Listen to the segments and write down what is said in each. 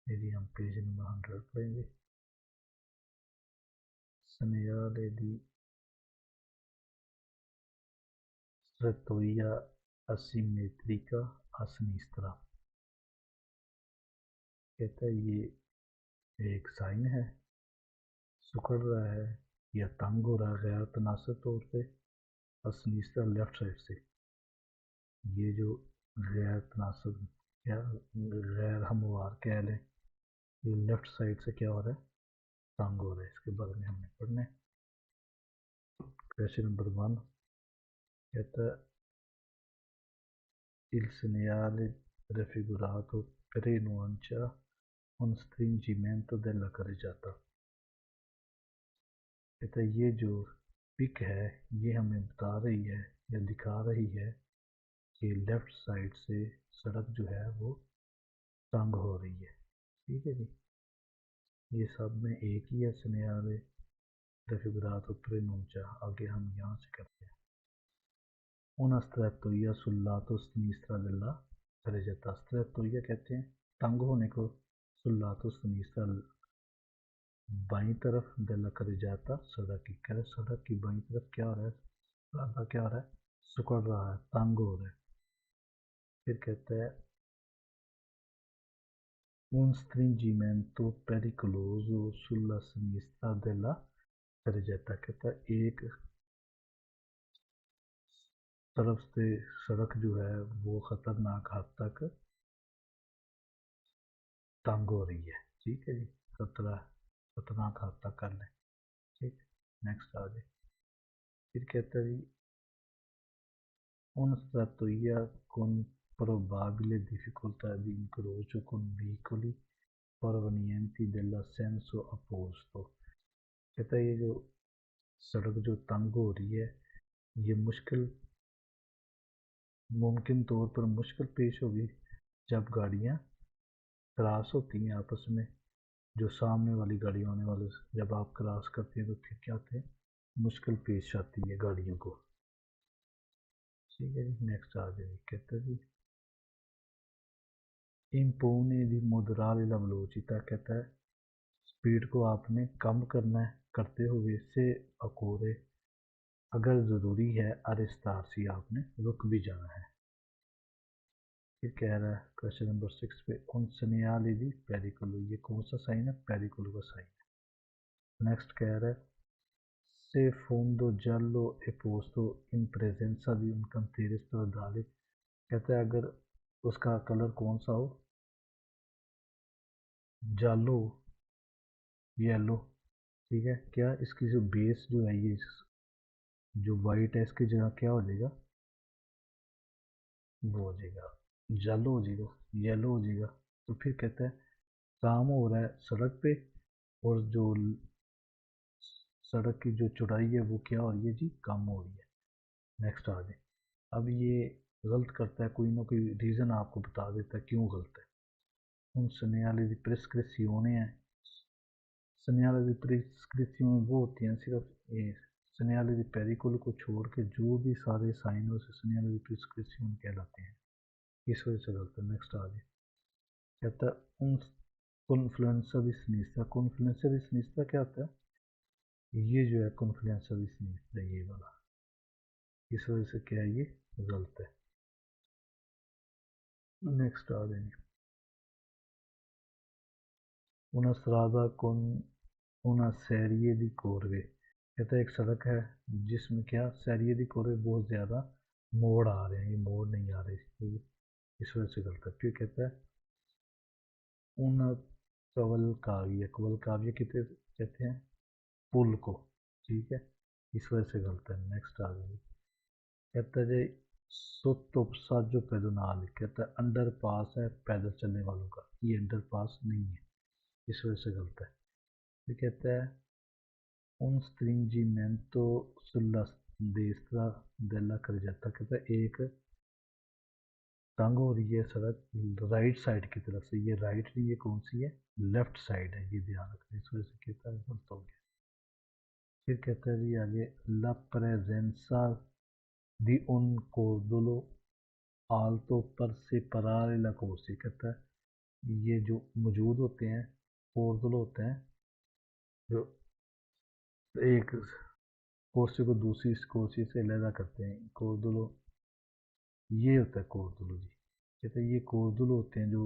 यदि हम page number 100 पढ़ेंगे, segnale di strettoia asimmetrica a sinistra। कहता है ये एक साइन है, सिकुड़ रहा है या तंग हो रहा है गैर तनासब तौर पे सिनिस्tra लेफ्ट साइड से। ये जो गैर तनासब या गैर हमवार कह लें, ये लेफ्ट साइड से क्या हो रहा है, तंग हो रहा है। इसके बारे में हमने पढ़ना है। क्वेश्चन नंबर 1 कहता है il segnale raffigurato preannuncia un stringimento della carreggiata। कहता है ये जो पिक है ये हमें बता रही है या दिखा रही है कि लेफ्ट साइड से सड़क जो है वो तंग हो रही है। ठीक है जी, ये सब में एक ही है segnale raffigurato preannuncia। आगे हम यहाँ से करते हैं। una strettoia sul lato sinistra della carreggiata। strettoia कहते हैं तंग होने को, sul lato sinistra बाईं तरफ della carreggiata सड़क की। कह रहे सड़क की बाईं तरफ क्या हो रहा है, रास्ता क्या हो रहा है, सिकुड़ रहा है, तंग हो रहा है। फिर कहते हैं un stringimento pericoloso sulla sinistra della carreggiata। कहता है एक तरफ से सड़क जो है वो खतरनाक हद तक तंग हो रही है। ठीक है जी, खतरनाक हद तक कर लें। ठीक, नेक्स्ट आ जाए। फिर कहता है un strattoia con probabile difficoltà di incrocio con veicoli provenienti dal senso opposto। कहता है ये जो सड़क जो तंग हो रही है ये मुमकिन तौर पर मुश्किल पेश होगी जब गाड़ियाँ क्रॉस होती हैं आपस में। जो सामने वाली गाड़ी आने वाले जब आप क्रॉस करते हैं तो फिर क्या होते हैं, मुश्किल पेश आती है गाड़ियों को। ठीक है जी, नेक्स्ट आ जाएगी। कहते हैं जी impone di moderare la velocità। कहता है स्पीड को आपने कम करना है करते हुए से अकोरे अगर ज़रूरी है अरेस्तारसी आपने रुक भी जाना है। फिर कह रहा है क्वेश्चन नंबर 6 पे उन segnali di pericolo। ये कौन सा साइन है, पेरिकोलो का साइन है। नेक्स्ट कह रहा है se fondo giallo e posto in presenza di un cantiere stradale। कहता है अगर उसका कलर कौन सा हो, जालो, येलो। ठीक है, क्या इसकी जो बेस जो है ये जो वाइट है इसकी जगह क्या हो जाएगा, वो हो जाएगा येलो हो जाएगा, येलो हो जाएगा। तो फिर कहता है काम हो रहा है सड़क पे और जो सड़क की जो चौड़ाई है वो क्या हो रही है जी, कम हो रही है। नेक्स्ट आ जाए। अब ये गलत करता है, कोई ना कोई रीज़न आपको बता देता है क्यों गलत है। उन segnali di prescrizione है, segnali di prescrizione वो होती हैं सिर्फ ये segnali di pericolo को छोड़ के जो भी सारे साइन उसे segnali di prescrizione कहलाते हैं। इस वजह से गलत है। नेक्स्ट आ जाए। कहता है उन कॉन्फ्लुएंजा दी सिनिस्tra। कॉन्फ्लुएंजा दी सिनिस्tra क्या होता है, ये जो है कॉन्फ्लुएंजा दी सिनिस्tra ये वाला, इस वजह से क्या है ये गलत है। नेक्स्ट आ जाएंगे। una strada con una serie di curve। कहता है एक सड़क है जिसमें क्या serie di curve बहुत ज़्यादा मोड़ आ रहे हैं, ये मोड़ नहीं आ रहे, इस वजह से गलत है। फिर कहता है una cavalcavia। cavalcavia कितने कहते हैं, पुल को। ठीक है, इस वजह से गलत है। नेक्स्ट आ जाएगी। कहता है sotto passaggio pedonale। कहता है अंडर पास है पैदल चलने वालों का, ये अंडर पास नहीं है, इस वजह से गलत है। फिर कहता है un stringimento sulla destra della carreggiata। कहता है एक तंग हो रही है सड़क राइट साइड की तरफ से, ये राइट नहीं, ये कौन सी है, लेफ्ट साइड है, ये ध्यान रखना। इस वजह से कहता है गलत हो गया। फिर कहता है जी आगे la presenza di un cordolo alto per separare la corsia। कहता है ये जो मौजूद होते हैं कोर्दल होते हैं जो एक कोर्से को दूसरी कोर्से से अलहदा करते हैं, कोर्दुलो ये होता है कोर्दुलो जी। कहते हैं ये कोर्दुलो होते हैं जो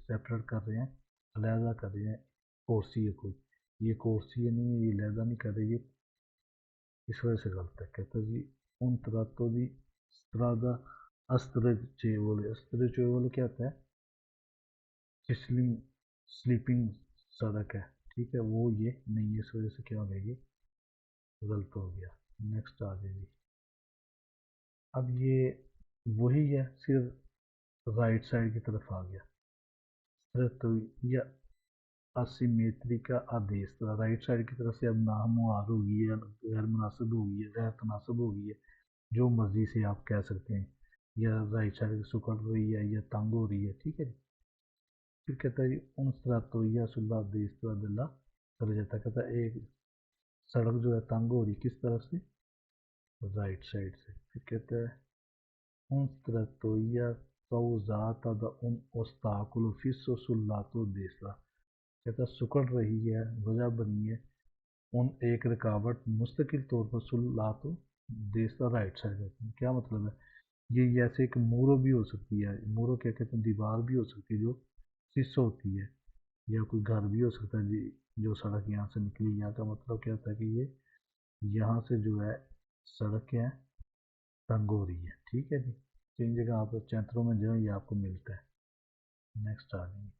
सेपरेट कर रहे हैं, अलहदा कर रहे हैं कोर्सी है कोई, ये कोर्सी नहीं है, ये अलहदा नहीं कर रहे, ये इस वजह से गलत है। कहते हैं जी उन तरातो दी strada astregevole, astregevole क्या होता है, फिसलिंग स्लीपिंग सड़क है, ठीक है, वो ये नहीं है, इस वजह से क्या हो गया, ये गलत हो गया। नेक्स्ट आ जाएगी। अब ये वही है, सिर्फ राइट साइड की तरफ आ गया। तो यह असिमेट्री का आदेश था, राइट साइड की तरफ से अब नामुहार होगी है, गैर मुनासिब होगी है, गैर तनासब होगी है, जो मर्जी से आप कह सकते हैं, या राइट साइड सुकड़ रही है या तंग हो रही है, ठीक है। फिर कहता है उन सरातोया सुल्ला देश कर जाता, कहता है एक सड़क जो है तंग हो रही किस तरफ से, राइट साइड से। फिर कहता है un strattoia causata da un ostacolo fisso sul lato destra, कहता सिकुड़ रही है, वजह बनी है उन एक रुकावट मुस्तकिल तौर पर सुल लातो देस्ता राइट साइड। क्या मतलब है, ये ऐसे एक मूरो भी हो सकती है, मूरो क्या कहते हैं, दीवार भी हो सकती है जो फिस होती है, या कोई घर भी हो सकता है जी, जो सड़क यहाँ से निकली, यहाँ का मतलब क्या होता है कि ये यहाँ से जो है सड़क क्या है तंग हो रही है, ठीक है जी। तीन जगह आप चैत्रों में जो है ये आपको मिलता है। नेक्स्ट आ जाएंगे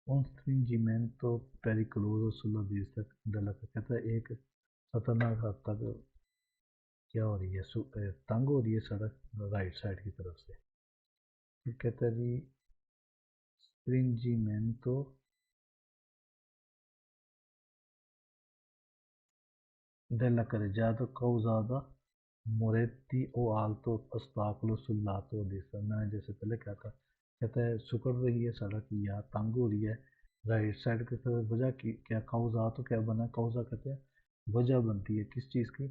उन स्ट्रिंजीमेंटो पेरिकुलोso sulla destra della, कहता है एक खतरनाक हद तक क्या हो रही है, तंग हो रही है सड़क राइट साइड की तरफ से। फिर कहता है जी स्ट्रिंजीमेंटो della carreggiata causata मोरेती ओ आल्तो अस्ताकुलो सुल्लातो दिसा, मैंने जैसे पहले कहा था, कहता है सुकड़ रही है सड़क या तंग हो रही है राइट साइड की तरफ, वजह की क्या, काउजा तो क्या बना, काउजा कहते हैं वजह बनती है किस चीज़ की,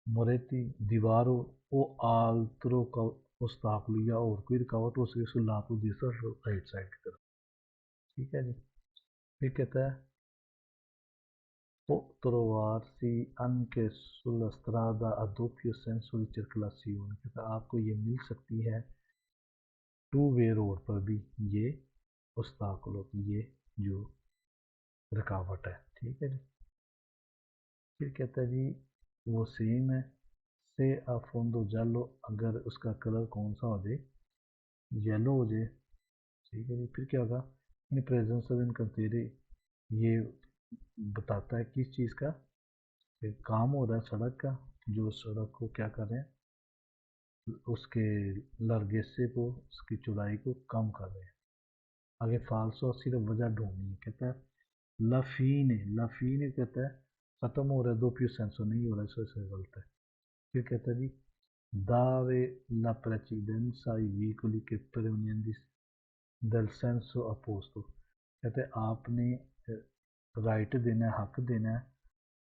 मोरेती दीवारों ओ आल्त्रो का उस्ताकुलो या और कोई रुकावट हो सके सुल्लातो दिसा राइट साइड की तरफ, ठीक है जी। फिर कहता है può trovarsi anche sulla strada a doppio senso di circolazione, कहता है आपको ये मिल सकती है टू वे रोड पर भी ये obstacle की ये जो रुकावट है, ठीक है जी। फिर कहता है जी वो सेम है से अफोंदो जालो, अगर उसका कलर कौन सा हो जाए, येलो हो जाए, ठीक है जी। फिर क्या होगा, इन प्रेजेंस ऑफ इन कंटेरे, ये बताता है किस चीज़ का, एक काम हो रहा है सड़क का, जो सड़क को क्या कर रहे हैं, उसके लरगेसे को, उसकी चौड़ाई को कम कर रहे हैं। आगे फालसो सिर्फ वजह ढूंढनी है, कहता है लफीन कहता है खत्म हो रहा है, दो प्यू सेंसो नहीं हो रहा है, इससे गलत है। फिर कहता है जी दावे la precedenza ai vicoli che provenienti del senso opposto, कहते हैं आपने राइट देना है, हक देना है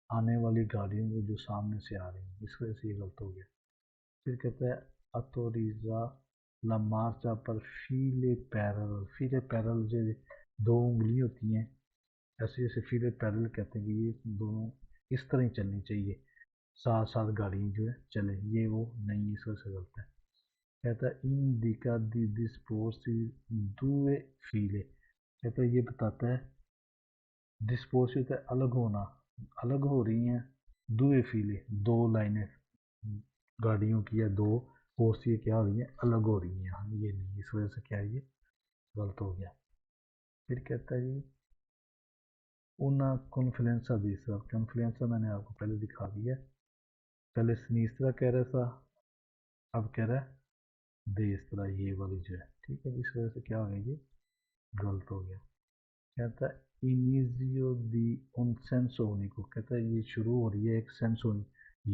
आने वाली गाड़ियों को जो सामने से आ रही है, इस वजह से ये गलत हो गया। फिर कहते हैं अतोरिजा ला मार्चा पर फीले पैरल जो दो उंगली होती हैं, ऐसे जैसे फीले पैरल कहते हैं कि ये दोनों इस तरह ही चलनी चाहिए, साथ साथ गाड़ी जो है चले, ये वो नहीं, इस वजह से गलत है। कहता है इन दिका दी डिस्पोर्स दुए फीले, कहता है ये बताता है डिस्पोज होता है अलग होना, अलग हो रही हैं दुए फीले, दो लाइनें गाड़ियों की या दो फोर्स ये क्या हो रही है, अलग हो रही है, यहाँ ये नहीं, इस वजह से क्या है ये गलत हो गया। फिर कहता है जी una कॉन्फ्लुएंसा तीसरा, कॉन्फ्लुएंसा मैंने आपको पहले दिखा दिया है, पहले स्नीसरा कह रहा था, अब कह रहा है देसरा, ये वाली जो है, ठीक है, इस वजह से क्या हो गया, ये गलत हो गया। कहता है इनिजियो दी उन सेंसोनी को, कहता है ये शुरू हो रही है एक सेंसोनी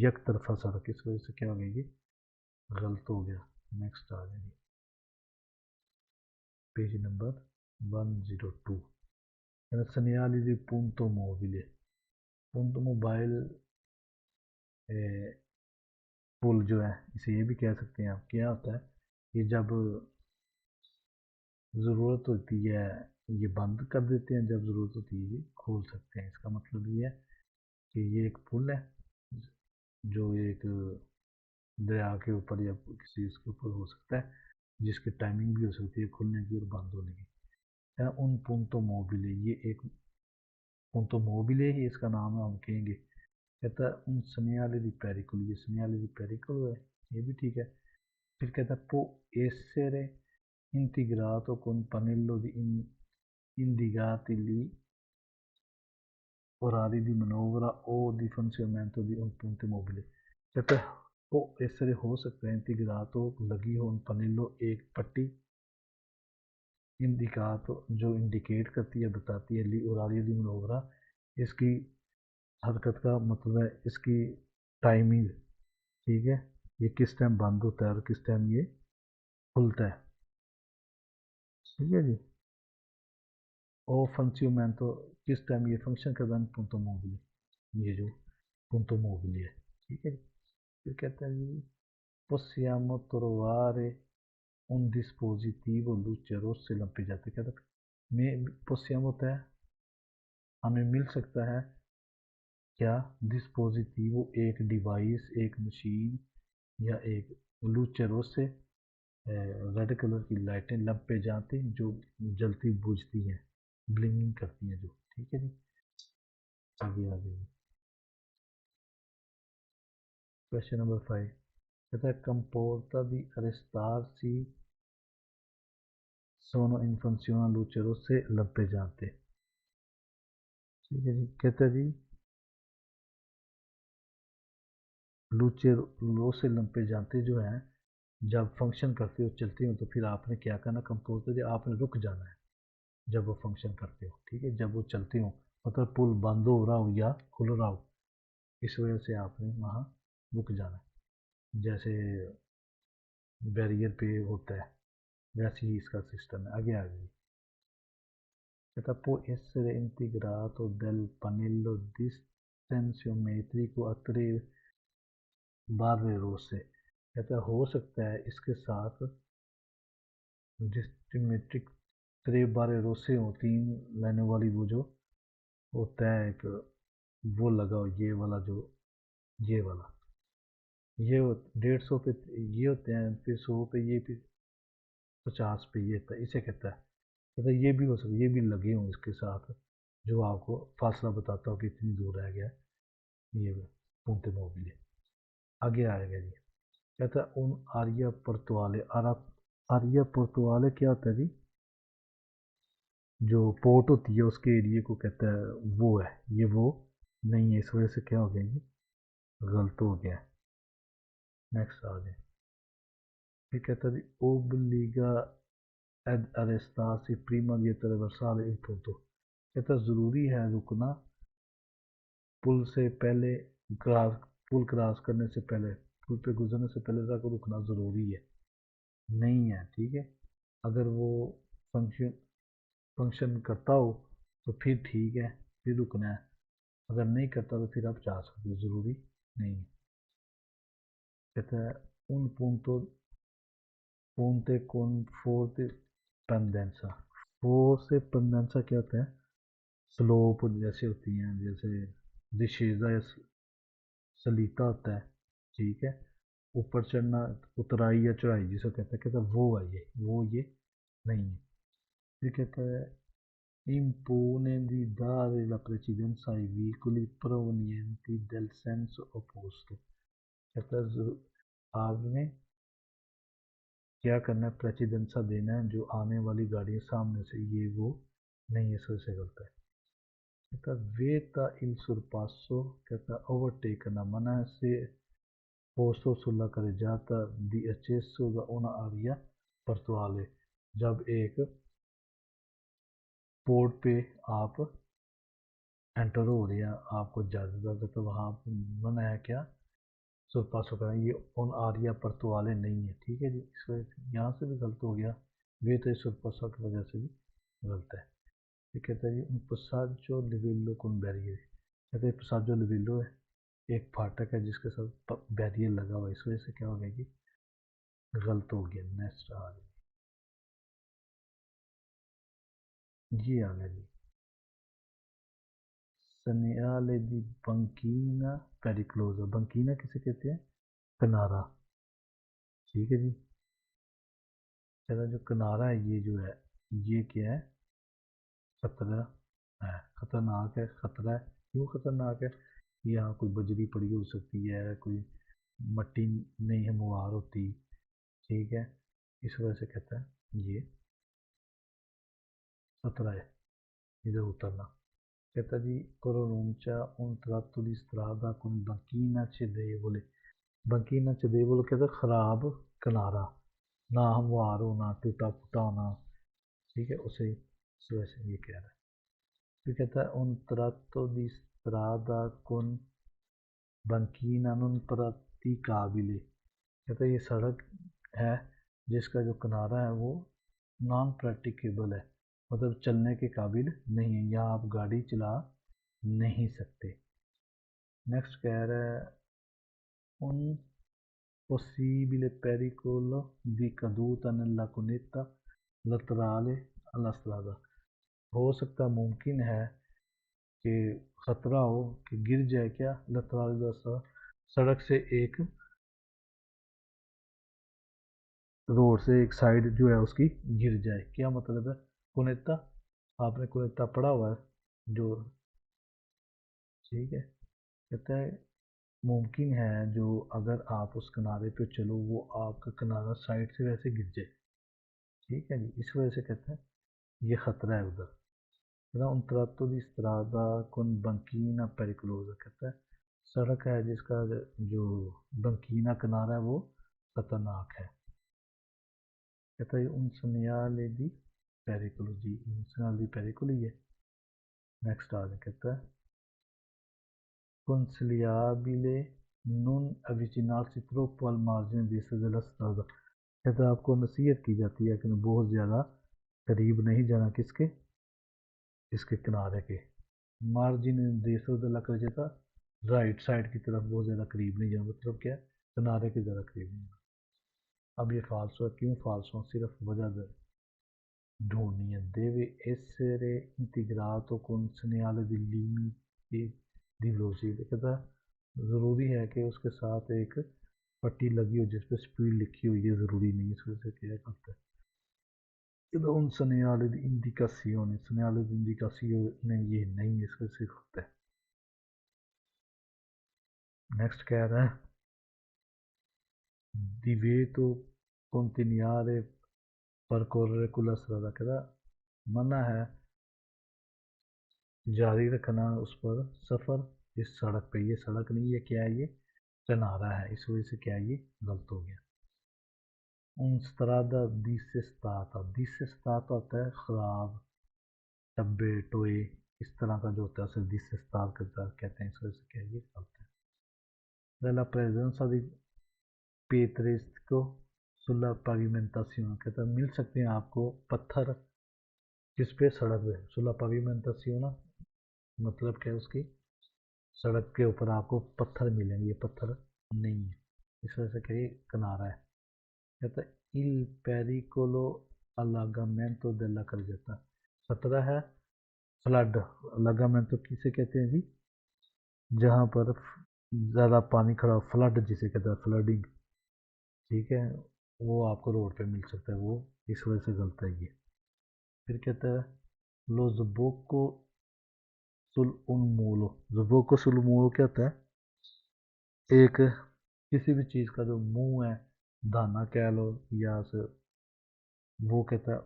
एक तरफा सड़क, इस वजह से क्या हो गया, ये गलत हो गया। नेक्स्ट आ जाएगी page number 102, segnali di punto mobile, punto mobile पुल जो है, इसे ये भी कह सकते हैं आप, क्या होता है, ये जब ज़रूरत होती है ये बंद कर देते हैं, जब ज़रूरत होती है ये खोल सकते हैं। इसका मतलब ये है कि ये एक पुल है जो एक दरिया के ऊपर या किसी इसके ऊपर हो सकता है, जिसकी टाइमिंग भी हो सकती है खुलने की और बंद होने की। है उन पुंतो मोबिले, ये एक पुंतो मोबिले ही इसका नाम है, हम कहेंगे। कहता है उन सनियाले दी पेरिकुल, ये सनियाले दी पेरिकुल है, ये भी ठीक है। फिर कहता है पो essere integrato con pannello di indicati lì orari di manovra o di funzionamento di un punto mobile। कहता है वो essere हो सकता है integrato लगी हो un pannello एक पट्टी इंडिकातो जो इंडिकेट करती है, बताती है ली orario di manovra इसकी हरकत का मतलब है इसकी टाइमिंग, ठीक है, ये किस टाइम बंद होता है और किस टाइम ये खुलता है, ठीक है जी। और फंक्शनमेंटो किस टाइम ये फंक्शन करता है punto mobile, ये जो punto mobile है, ठीक है जी। फिर कहता है जी possiamo trovare un dispositivo luce rosse lampeggiante, कहता है में possiamo होता है हमें मिल सकता है क्या, डिस्पोजिटिवो एक डिवाइस, एक मशीन या एक लूचे रोसे रेड कलर की लाइटें लंपे जाती जो जलती बुझती हैं, ब्लिंकिंग करती हैं जो, ठीक है जी। आगे आगे क्वेश्चन नंबर 5 कहता है comporta di arrestarsi sono in funzione luce rosse lampeggiante, ठीक है जी। कहता है जी लूचे रोसे lampeggiante जो है जब फंक्शन करते हो चलती हो तो फिर आपने क्या करना, कंपोज आपने रुक जाना है जब वो फंक्शन करते हो, ठीक है, जब वो चलती हो, मतलब पुल बंद हो रहा हो या खुल रहा हो, इस वजह से आपने वहाँ रुक जाना है, जैसे बैरियर पे होता है वैसे ही इसका सिस्टम है। आगे आगे कहता può essere integrato del pannello distensiometrico a 3 barre rosse, कहता हो सकता है इसके साथ डिस्टिमेट्रिक 3 बारे रोसे हो, 3 लाइनों वाली वो जो होता है एक, वो लगाओ ये वाला जो, ये वाला, ये 150 पे ये होते हैं, फिर 100 पे ये, फिर 50 पे ये होता है, इसे कहता है ये भी हो सकता है, ये भी लगे हों इसके साथ जो आपको फासला बताता हो कि इतनी दूर रह गया ये punto mobile। आगे आएगा जी कहता है उन आर्या पर्तवाले, आर्या पर्तवाले क्या होता है जी, जो पोर्ट होती है उसके एरिए को कहता है वो है, ये वो नहीं है, इस वजह से क्या हो गया ये गलत हो गया। नेक्स्ट आ जाए फिर कहता है ओबलिगा add arrestarsi prima di attraversare il punto, कहता ज़रूरी है रुकना पुल से पहले, क्रॉस पुल क्रॉस करने से पहले, पुल पे गुजरने से पहले तक रुकना ज़रूरी है, नहीं है, ठीक है। अगर वो फंक्शन फंक्शन करता हो तो फिर ठीक है, फिर रुकना है, अगर नहीं करता तो फिर आप जा सकते हो, ज़रूरी नहीं है। कहता है उन punte con forte pendenza, four से pendenza क्या होता है, स्लोप जैसे होती हैं, जैसे डिशीज़ा या सलीता होता है, ठीक है, ऊपर चढ़ना, उतराई या चढ़ाई जिसे कहता है वो है ये, वो ये नहीं है। फिर कहता है impone di dare la precedenza ai veicoli provenienti del senso opposto, कहता है आपने क्या करना है, प्रेसिडेंसा देना है जो आने वाली गाड़ी सामने से, ये वो नहीं है, सबसे गलत है। कहता वेता il sorpasso, कहता ओवरटेक करना मना है से posto sulla carreggiata di accesso da una area portuale, जब एक पोर्ट पे आप एंटर हो रहे हैं, आपको इजाज़त है, तो वहाँ मना है क्या, सुरपासो का, ये उन आर्या पर्तवाले नहीं है, ठीक है जी। इस वजह से यहाँ से भी गलत हो गया, वे तो सुरपासो की वजह से भी गलत है। ये कहता है जी उन पसाजो लिविलो कौन बैरियर, कहते हैं पसाजो लिविलो है एक फाटक है जिसके साथ बैरियर लगा हुआ है, इस वजह से क्या हो गया कि गलत हो गया। नेक्स्ट आ जी आ गया जी। सनियाले दी बंकीना पेरिक्लोजा, बंकीना किसे कहते हैं? किनारा। ठीक है जी। चलो जो किनारा है ये जो है ये क्या है? खतरा है, खतरनाक है, खतरा है। क्यों खतरनाक है? यहाँ कोई बजरी पड़ी हो सकती है, कोई मट्टी नहीं हमवार होती। ठीक है, इस वजह से कहता है ये खतरा है इधर उतरना। कहता जी Pronuncia un tratto di strada con banchina cedevole, banchina cedevole कहता खराब किनारा, ना हमवार होना, टूटा फूटा होना। ठीक है, उसे इस वजह से ये कह रहा है। फिर कहता है un tratto di strada con banchina non praticabile, कहता है ये सड़क है जिसका जो किनारा है वो नॉन प्रैक्टिकेबल है, मतलब चलने के काबिल नहीं है, यहाँ आप गाड़ी चला नहीं सकते। नेक्स्ट कह रहा है un possibile pericolo di caduta nella cunetta laterale alla strada, हो सकता मुमकिन है कि खतरा हो कि गिर जाए क्या लतराल सड़क से एक रोड से एक साइड जो है उसकी गिर जाए। क्या मतलब है? कुनेता, आपने कुनेता पढ़ा हुआ है जो। ठीक है, कहता है मुमकिन है जो अगर आप उस किनारे पे चलो वो आपका किनारा साइड से वैसे गिर जाए। ठीक है जी, इस वजह से कहता है ये खतरा है उधर। कहता un tratto di strada con banchina pericolosa, कहता है सड़क है जिसका जो बंकीना किनारा है वो खतरनाक है। कहता है un segnale di pericolo जी, un segnale di pericolo ही है। नेक्स्ट आगे कहता है consigliabile non avvicinarsi troppo al margine destra della strada, कहता है आपको नसीहत की जाती है कि बहुत ज़्यादा करीब नहीं जाना किसके, इसके किनारे के। मार्जिन देसो दला कर जाता, राइट साइड की तरफ बहुत ज़्यादा करीब नहीं जाना, मतलब क्या है? किनारे के ज़्यादा करीब नहीं जाना। अब ये फालसो है, क्यों फालसो? सिर्फ वजह ढूंढनी है। deve essere integrato con segnale di limiti di velocità, कहता है ज़रूरी है कि उसके साथ एक पट्टी लगी हो जिस पर स्पीड लिखी हो, ये ज़रूरी नहीं है, इस वजह से क्या करता है? कहता un segnale di indicazione, segnale di indicazione ये नहीं है, इस वजह से होता है। नेक्स्ट कह रहा है divieto continuare percorrere quella strada, कहता मना है जारी रखना उस पर सफ़र इस सड़क पे। ये सड़क नहीं है, क्या है ये? किनारा है, इस वजह से क्या है ये गलत हो गया। उन strada dissestata होता है खराब, टब्बे टोए, इस तरह का जो होता है उसे dissestar करता कहते हैं, इस वजह से क्या है ये गलत है। Della presenza di pietrezco sulla pavimentazione, कहता है मिल सकते हैं आपको पत्थर किस पे? सड़क पे। सुला pavimentazione मतलब क्या है उसकी? सड़क के ऊपर आपको पत्थर मिलेंगे, ये पत्थर नहीं है, इस वजह से क्या ये किनारा है। कहता है il pericolo allagamento della carreggiata, खतरा है फ्लड। allagamento किसे कहते हैं जी? जहाँ पर ज़्यादा पानी खड़ा हो, फ्लड जिसे कहता है, फ्लडिंग। ठीक है, वो आपको रोड पे मिल सकता है, वो इस वजह से गलत है ये। फिर कहता है lo sbocco sul un mulo, sbocco sul mulo क्या होता है? एक किसी भी चीज़ का जो मुंह है, दाना कह लो या वो कहता है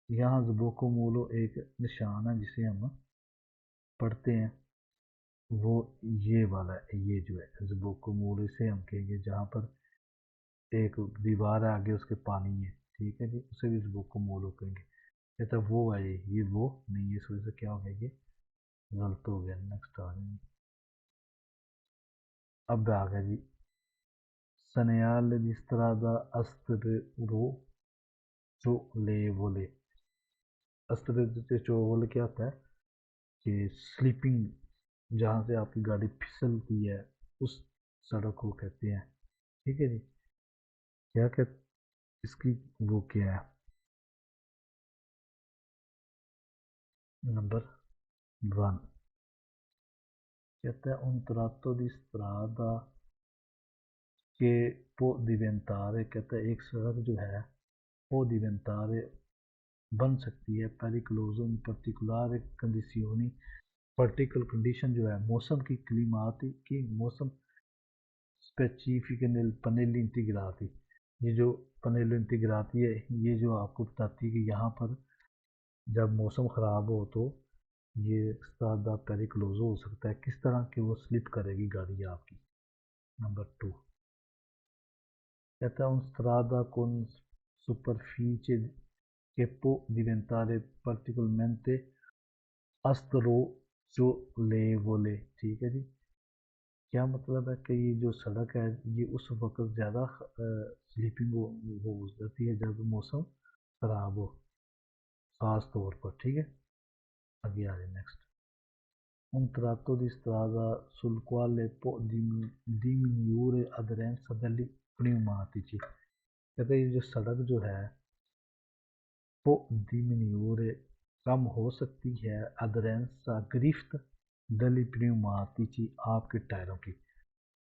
यहाँ ज़बोको मूलो एक निशान है जिसे हम पढ़ते हैं, वो ये वाला है, ये जो है ज़बोको मूलो, इसे हम कहेंगे जहाँ पर एक दीवार है आगे उसके पानी है। ठीक है जी, उसे भी ज़बोको मूलो कहेंगे। कहता है वो है ये वो नहीं है, इस वजह से क्या हो गया ये गलत हो गया। नेक्स्ट आ जाएंगे, अब आ गया जी Sonowal di strada astreggiatevole, astreggiatevole क्या होता है? कि स्लीपिंग, जहाँ से आपकी गाड़ी फिसलती है उस सड़क को कहते हैं। ठीक है जी, क्या क्या इसकी वो क्या है? नंबर 1 कहता है un tratto di strada che può diventare, कहता है एक सड़क जो है può diventare बन सकती है pericoloso in particolare condizioni, particular condition जो है मौसम की क्लीमाती की मौसम स्पेसिफिक पनेली इंटीग्राती, ये जो पनेलो इंटीग्राती है ये जो आपको बताती है कि यहाँ पर जब मौसम ख़राब हो तो ये स्ट्रादा पेरिक्लोजो हो सकता है, किस तरह की वो स्लिप करेगी गाड़ी आपकी। नंबर 2 कहता है un strada con superficie che può diventare particolarmente astrodolevole, ठीक है जी। क्या मतलब है कि ये जो सड़क है ये उस वक्त ज़्यादा स्लीपिंग हो जाती है जब मौसम खराब हो, खास तौर पर, ठीक है। आगे आ रहे next un tratto di strada sul quale può diminuire aderenza degli pneumatici, कहते हैं ये जो सड़क जो है वो diminuire कम हो सकती है aderenza गिरफ्त दली pneumatici आपके टायरों की,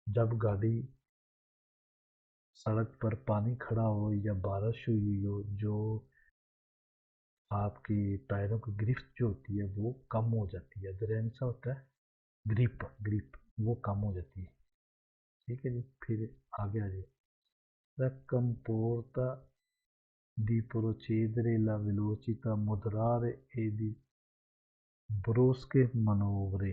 जब गाड़ी सड़क पर पानी खड़ा हो या बारिश हुई हो जो आपकी टायरों की गिरफ्त जो होती है वो कम हो जाती है, अधेरेंस होता है ग्रिप ग्रिप, वो कम हो जाती है, ठीक है जी। फिर आगे आ जाइए the comporta di procedere la velocità moderare e di brusche manovre,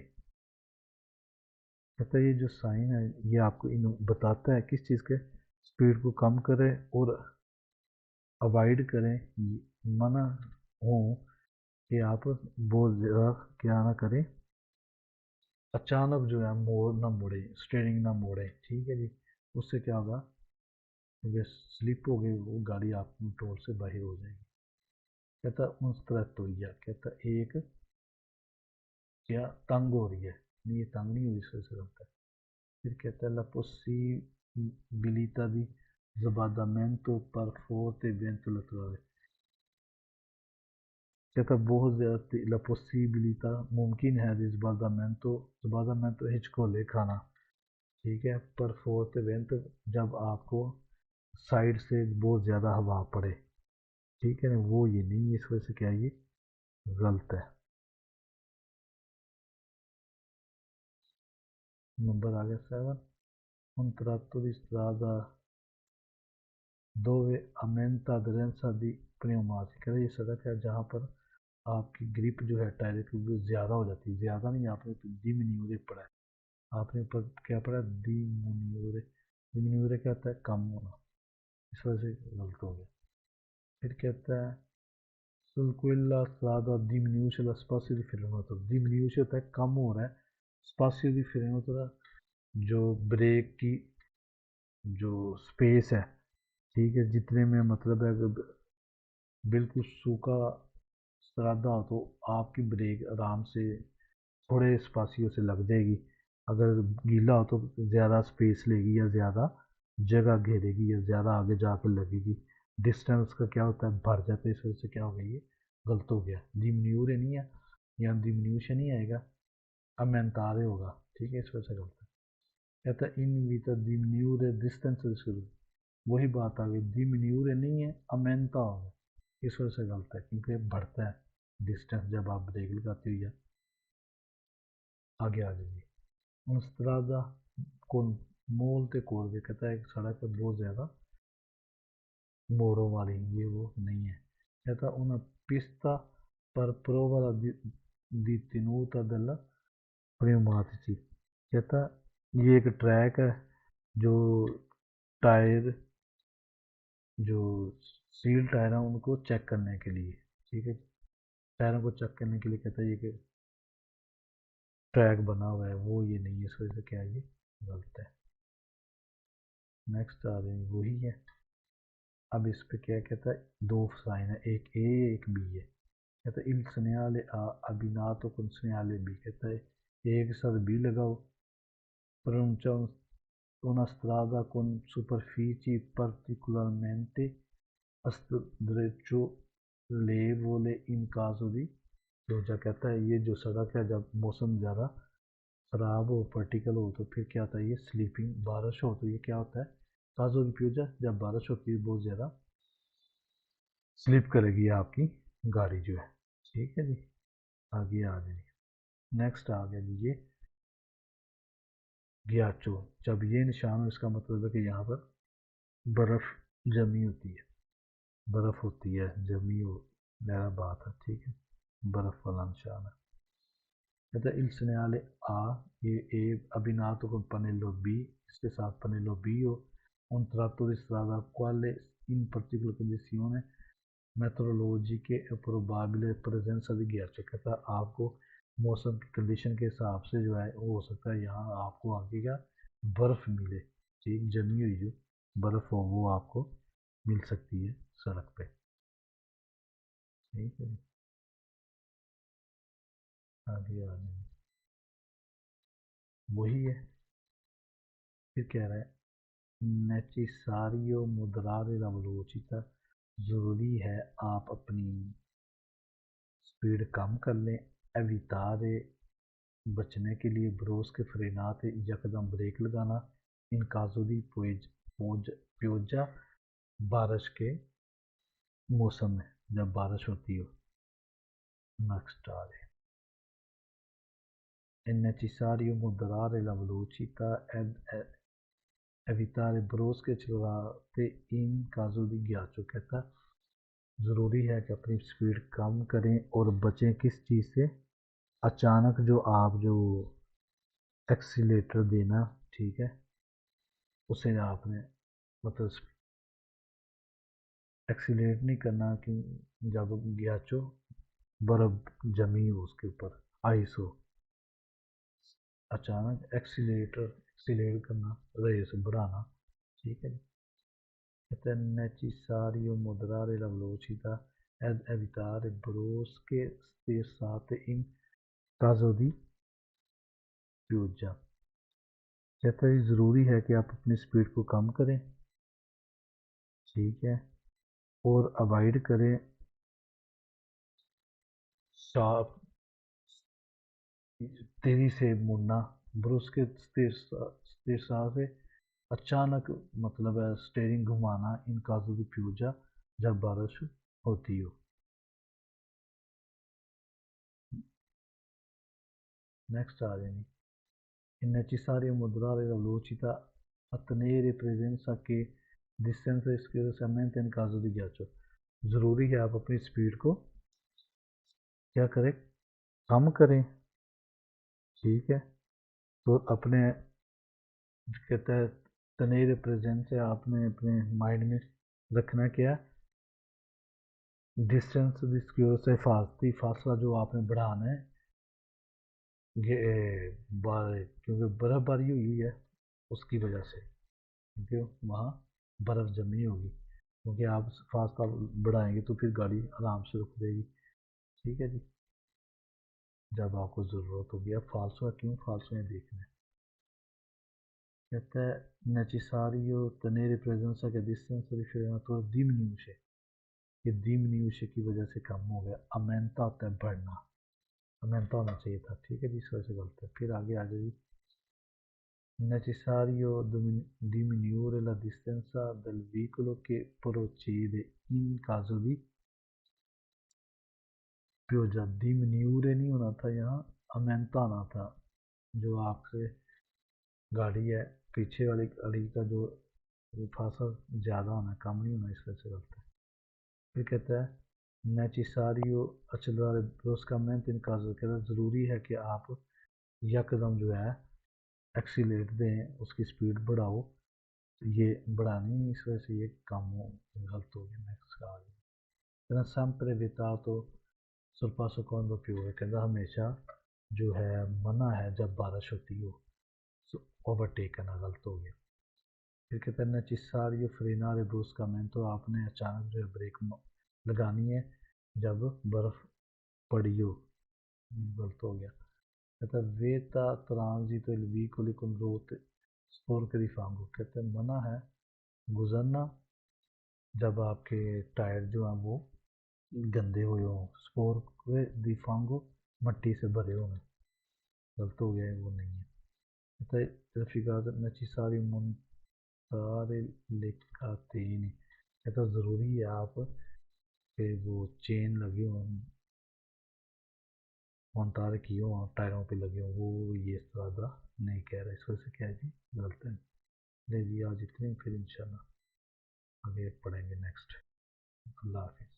कहता है ये जो साइन है ये आपको इन बताता है किस चीज़ के स्पीड को कम करें और अवॉइड करें, मना हो कि आप बहुत ज़्यादा क्या ना करें, अचानक जो है मोड़ ना मोड़े, स्टीयरिंग ना मोड़े, ठीक है जी। उससे क्या होगा, जब स्लिप हो गई वो गाड़ी आप कंट्रोल से बाहर हो जाएगी। कहता उस तरह तो या कहता एक क्या तंग हो रही है, नहीं ये तंग नहीं हुई, इससे होता है। फिर कहता है la possibilità di sbadamento per forte vento laterale, कहता बहुत ज़्यादा la possibilità मुमकिन है sbadamento हिचकोले खाना, ठीक है, पर फोर्थ वेंथ जब आपको साइड से बहुत ज़्यादा हवा पड़े, ठीक है ना, वो ये नहीं है, इस वजह से क्या ये गलत है। नंबर आ गया 7 un tratto di strada dove aumenta aderenza di pneumatici, कह रहे ये सड़क है जहाँ पर आपकी ग्रिप जो है टायर की वो ज़्यादा हो जाती है, ज़्यादा नहीं, आपने तो डिमिन्यूरे पड़ा है, आपने पर क्या पढ़ा डिमिन्यूरे, डिमिन्यूरे क्या होता है कम होना, इस वजह से गलत हो गया। फिर कहता है sul quella strada diminuisce lo spazio di frenatura, diminuisce होता है कम हो रहा है, spazio di frenatura जो ब्रेक की जो स्पेस है, ठीक है, जितने में मतलब है अगर बिल्कुल सूखा श्राद्धा हो तो आपकी ब्रेक आराम से थोड़े स्पासियों से लग जाएगी, अगर गीला हो तो ज़्यादा स्पेस लेगी या ज़्यादा जगह घेरेगी या ज़्यादा आगे जाकर लगेगी, डिस्टेंस का क्या होता है भर जाता है, इस वजह से क्या हो गया ये गलत हो गया, डिमिन्यूरे नहीं है, यहाँ डिमिन्यूशन नहीं आएगा, अमेंटारे होगा, ठीक है, इस वजह से गलत है। कहता है इन विता डिमिन्यूरे डिस्टेंस, वही बात आ गई, डिमिन्यूरे नहीं है अमेंटा होगा, इस वजह से गलत है क्योंकि बढ़ता है डिस्टेंस जब आप ब्रेक लगाते हो या आगे आ जाइए। उन strada con molte curve, कहता है एक सड़क है बहुत ज़्यादा मोड़ों वाली, ये वो नहीं है। कहता una pista per prova di tenuta della pneumatici, कहता ये एक ट्रैक है जो टायर जो सील टायर है उनको चेक करने के लिए, ठीक है, टायरों को चेक करने के लिए कहता है ये कि ट्रैक बना हुआ है, वो ये नहीं है, इस वजह से क्या है ये गलत है। नेक्स्ट आ रही वही है, अब इस पे क्या कहता है दो साइन है, एक ए एक बी है, कहता है il segnale A abbinato con segnale B, कहता है ए के साथ बी लगाओ, pronuncia una strada con superfici particolarmente streggiolevole in caso di पियोजा कहता है ये जो सड़क है जब मौसम ज़्यादा खराब हो वर्टिकल हो तो फिर क्या होता है, ये स्लीपिंग बारिश हो तो ये क्या होता है, काजो दी पियोजा, जब बारिश होती है बहुत ज़्यादा स्लिप करेगी आपकी गाड़ी जो है। ठीक है जी, आगे आ जाइए। नेक्स्ट आ गया जी ये ग्याचो। जब ये निशान हो इसका मतलब है कि यहाँ पर बर्फ़ जमी होती है, बर्फ़ होती है जमी हो, मेरा बात है ठीक है, बर्फ़ वाला निशान है। कहता है il segnale A, ये ए abbinato con pannello B, इसके साथ pannello B हो un tratto di strada quale in particolare condizione meteorologiche e probabile presenza di ghiaccio। कहता है आपको मौसम की कंडीशन के हिसाब से जो है वो हो सकता है यहाँ आपको आगे क्या बर्फ़ मिले, ठीक जमी हुई जो बर्फ़ हो वो आपको मिल सकती है सड़क पे। ठीक है, आगे आ जाए, वही है, फिर कह रहा है नेसेसारियो moderare la velocità, ज़रूरी है आप अपनी स्पीड कम कर लें, एवितारे बचने के लिए ब्रोस के फ्रेनाते यकदम ब्रेक लगाना, इन काजों दी प्योजा बारिश के मौसम में जब बारिश होती हो। नेक्स्ट आ रहे è necessario moderare la velocità ed evitare brusche accelerate in caso di ghiaccio। कहता ज़रूरी है कि अपनी स्पीड कम करें और बचें किस चीज़ से, अचानक जो आप जो एक्सीलेटर देना, ठीक है, उसे आपने मतलब एक्सीलेट नहीं करना कि जब ग्याचो बर्फ जमी हो उसके ऊपर आइस हो, अचानक एक्सीलेट करना, रेस बढ़ाना। ठीक है, कहते हैं necessario moderare la velocità ed evitare brusche stessate in caso di pioggia। कहता है ज़रूरी है कि आप अपनी स्पीड को कम करें, ठीक है, और अवॉइड करें शार्प तेज़ी से मुड़ना, ब्रुस्क स्थिरता से अचानक मतलब है स्टेयरिंग घुमाना, इन काजों की पियूजा जब बारिश होती हो। नेक्स्ट आ जाएंगे è necessario moderare la velocità a tenere presenza che distanza scarsamente in caso di ghiaccio। ज़रूरी है आप अपनी स्पीड को क्या करें, कम करें, ठीक है, तो अपने कहता है तनेरे प्रेजेंट से आपने अपने माइंड में रखना क्या, डिस्टेंस सिक्योर से फासला जो आपने बढ़ाना है, ये क्योंकि बर्फबारी हुई है उसकी वजह से, क्योंकि वहाँ बर्फ़ जमी होगी, क्योंकि आप फासला बढ़ाएंगे तो फिर गाड़ी आराम से रुक जाएगी। ठीक है जी, जब आपको ज़रूरत होगी। अब फालसू क्यों, फालसू में देखना है। कहता है necessario tenere presenza che distanza riferimento diminuisce, ये diminuisce की वजह से कम हो गया, अमेंता होता है बढ़ना, अमेंता होना चाहिए था। ठीक है जी, इस वजह से गलत है। फिर आगे आ जाइए necessario diminuire la distanza del veicolo che procede in caso di pioggia। diminuire नहीं होना था यहाँ, अमेंता आना था, जो आपसे गाड़ी है पीछे वाली गाड़ी का जो फासला ज़्यादा होना, कम नहीं होना, इस वजह से गलत है। फिर कहता है necessario accelerare bruscamente in caso, कहता है ज़रूरी है कि आप यकदम जो है एक्सीलेट दें, उसकी स्पीड बढ़ाओ, ये बढ़ानी, इस वजह से ये कम हो, गलत हो गया। नेक्स्ट आ गया कहना sempre vietato sorpasso quando piove, कहता हमेशा जो है मना है जब बारिश होती हो ओवरटेक करना, गलत हो गया। फिर कहते हैं necessario frenare bruscamente, तो आपने अचानक जो है ब्रेक लगानी है जब बर्फ पड़ी हो, गलत हो गया। कहता है वेता transit il vicolo con rotte sporche di fango, कहते हैं मना है गुजरना जब आपके टायर जो हैं वो गंदे हुए हों, स्पोर दी फांगो मट्टी से भरे हों। गलत हो गया है, वो नहीं है। कहता रफीकात necessari montare le catene, कहता ज़रूरी है आप पे वो चेन लगे हों, मोन्तार किए हों, टायरों पे लगे हों, वो ये इस्त्रादा नहीं कह रहा। इस वजह से क्या है जी, गलत है। ले जी आज इतने, फिर इंशाल्लाह आगे पढ़ेंगे नेक्स्ट। अल्लाह हाफिज़।